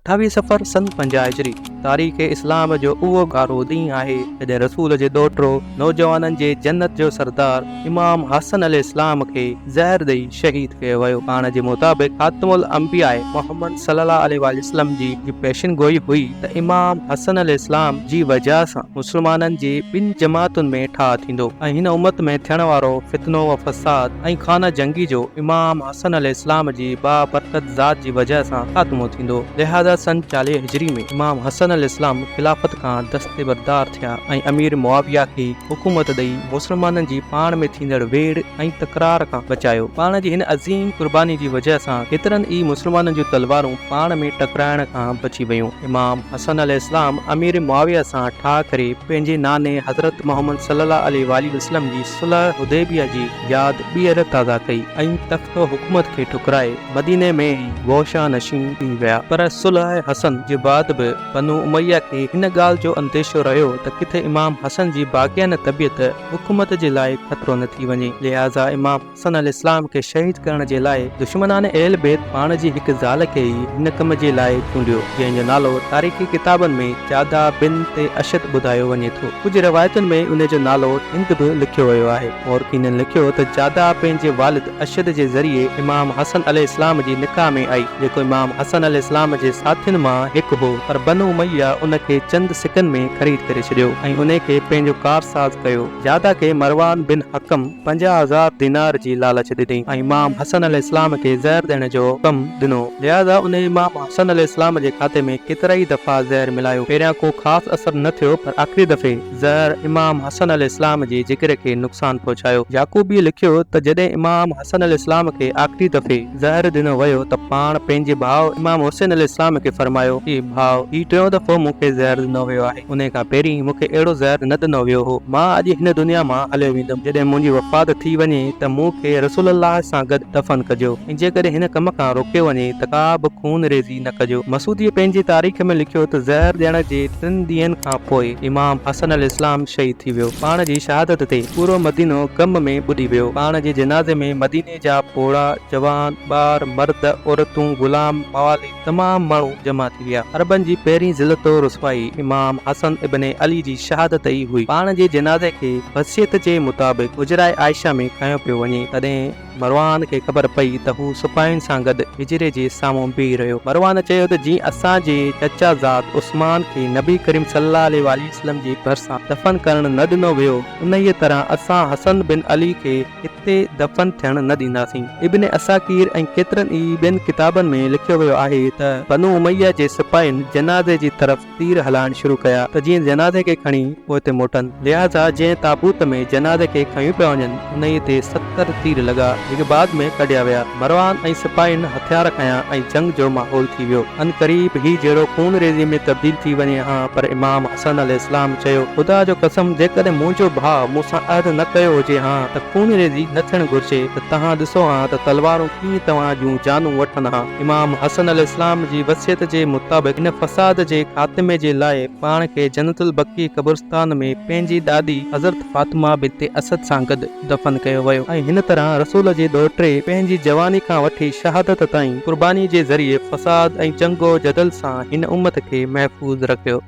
28 सफ़र सन 50 हिजरी तारीख़ इस्लाम जो उहो गारो ॾींहुं आहे जॾहिं रसूल जे ॾोहिटो नौजवाननि जे जन्नत जो सरदार इमाम हसन अलैहिस्सलाम खे ज़हर ॾेई शहीद कयो वियो। पाण जे मुताबिक़ ख़ातमुल अंबिया मोहम्मद सल्लल्लाहु अलैहि वसल्लम जी पेशिन गोई हुई त इमाम हसन अलैहिस्सलाम जी वजह सां मुस्लमाननि जी ॿिनि जमातुनि में ठाह थींदो ऐं हिन उम्मत में थियण वारो फितनो व फसाद ऐं खाना जंगी जो इमाम हसन अलैहिस्सलाम जी बाबरकत ज़ात जी वजह सां ख़ात्मो थींदो। लिहाज़ा सन 40 हिजरी में इमाम हसन अलैहिस्सलाम खिलाफत खां दस्तबरदार थिया ऐं अमीर मुआविया खे हुकूमत ॾेई मुस्लमाननि जी पाण में थींदड़ वेड़ ऐं तकरार खां बचायो। पाण जी हिन अज़ीम कुर्बानी जी वजह सां केतिरनि ई मुस्लमाननि जूं तलवारूं पाण में टकराइण खां बची वयूं। इमाम हसन अलैहिस्सलाम अमीर मुआविया सां ठाह करे पंहिंजे नाने हज़रत मोहम्मद सल्लल्लाहु अलैहि वसल्लम जी सुलह हुदैबिया जी यादि ॿीहर ताज़ा कई ऐं तख़्त हुकूमत खे ठुकराए मदीने में ई गोशा नशीन थी विया। पर सुलह हसन जे बाद बि बनु उमैया खे हिन ॻाल्हि जो अंदेशो रहियो त किथे इमाम हसन जी बाक़ियाना तबियत हुकूमत जे लाइ ख़तरो न थी वञे। लिहाज़ा इमाम हसन अलैहिस्सलाम खे शहीद करण जे लाइ दुश्मनान अहल बैत पाण जी हिकु ज़ाल खे ई हिन कम जे लाइ चूंडियो, जंहिंजो नालो तारीख़ी किताबनि में जादा बिन्त अशद ॿुधायो वञे थो। कुझु रवायतुनि में उन जो नालो हिंद बि लिखियो वियो आहे और किन लिखियो त जादा पंहिंजे वालिद अशद जे ज़रिए इमाम हसन अलैहिस्सलाम जी निकाह में आई, जेको इमाम हसन अलैहिस्सलाम जे साथियुनि मां हिकु हो। पर बनु उमैया उन खे चंद सिकनि में ख़रीद करे छॾियो ऐं उन खे पंहिंजो कारसाज़ कयो। जादा खे मरवान बिन हकम 50,000 दिनार जी लालच ॾिनी ऐं इमाम हसन अलैहिस्सलाम खे ज़हर ॾियण जो कम ॾिनो। लिहाज़ा उन इमाम हसन अलैहिस्सलाम जे खाते में केतिरा ई दफ़ा ज़हर मिलायो। पहिरियां को ख़ासि असर न थियो, पर आख़िरी दफ़े ज़हर इमाम हसन अलैहिस्सलाम जे जिगर खे नुक़सान पहुचायो। याकूबी लिखियो त जॾहिं इमाम हसन अलैहिस्सलाम खे आख़िरी दफ़े ज़हर ॾिनो वियो त पाण पंहिंजे भाउ इमाम हुसैन अलैहिस्सलाम खे फरमायो कि भाउ ही टियों दफ़ो मूंखे ज़हर ॾिनो वियो आहे। उन खां पहिरीं मूंखे अहिड़ो ज़हर न ॾिनो वियो हो। मां अॼु हिन दुनिया मां हलियो वेंदुमि। जॾहिं मुंहिंजी वफ़ात थी वञे त मूंखे रसूलुल्लाह सां गॾु दफ़न कजो ऐं जेकॾहिं हिन कम खां रोकियो वञे त का बि खून रेज़ी न कजो। मसूदी पंहिंजी तारीख़ में लिखियो त ज़हर ॾियण जे 3 ॾींहंनि खां पोइ इमाम हसन अलैहिस्सलाम शहीद थी वियो। पाण जी शहादत ते पूरो मदीनो गम में ॿुॾी वियो। पाण जे जनाज़े में मदीने जा पोड़ा, जवान, ॿार, मर्द, औरतूं, गुलाम, मवाली तमाम माण्हू जमा थी विया। अरबन जी पहिरीं ज़िलत रुसवाई इमाम हसन इब्न अली जी शहादत ई हुई। पाण जे जनाज़े खे वसियत जे मुताबिक़ उजराए आयशा में खयो पियो वञे। तॾहिं मरवान खे ख़बर पई त हू सिपाहियुनि सां गॾु हिजरे जे साम्हूं बीह रहियो। मरवान चयो त जीअं असांजे चचा ज़ात उस्मान खे नबी करीम सल्लल्लाहु अलैहि वसल्लम जी भरिसां दफ़न करण न ॾिनो वियो, उन ई तरह असां हसन बिन अली खे हिते दफ़न थियण न ॾींदासीं। इब्न असाकीर ऐं केतिरनि ई ॿियनि किताबनि में लिखियो वियो आहे त बनु उमैया जे सिपाहियुनि जनाज़े जी तरफ़ तीर हलाइण शुरू कया त जीअं जनाज़े खे खणी पोइ हिते मोटनि। लिहाज़ा जंहिं ताबूत में जनाज़े खे खयूं पिया वञनि उन ई ते 70 तीर लॻा, जेके बाद में कढिया विया। मरवान ऐं सिपाहियुनि हथियार खयां ऐं जंग जो माहौल थी वियो। अन क़रीब ही जहिड़ो खून रेज़ी में तब्दील थी वञे हा। पर इमाम हसन अलैहिस्सलाम चयो, ख़ुदा जो कसम, जेकॾहिं मुंहिंजो भाउ मूंसां अहद न कयो हुजे हा त खून रेज़ी न थियणु घुरिजे त तव्हां ॾिसो हा त तलवारूं कीअं तव्हां जूं जानूं वठनि हा। इमाम हसन अलैहिस्सलाम जी वसियत जे मुताबिक़ हिन फसाद जे ख़ात्मे जे लाइ पाण खे जन्नतुल बक़ी क़ब्रिस्तान में पंहिंजी ॾाॾी हज़रत फातिमा बिन्त असद सां गॾु दफ़न कयो वियो ऐं हिन तरह रसूल जे ॾोहिटे पंहिंजी जवानी खां वठी शहादत ताईं कुर्बानी जे ज़रिए फसाद ऐं जंगो जदल सां हिन उम्मत खे महफ़ूज़ रखियो।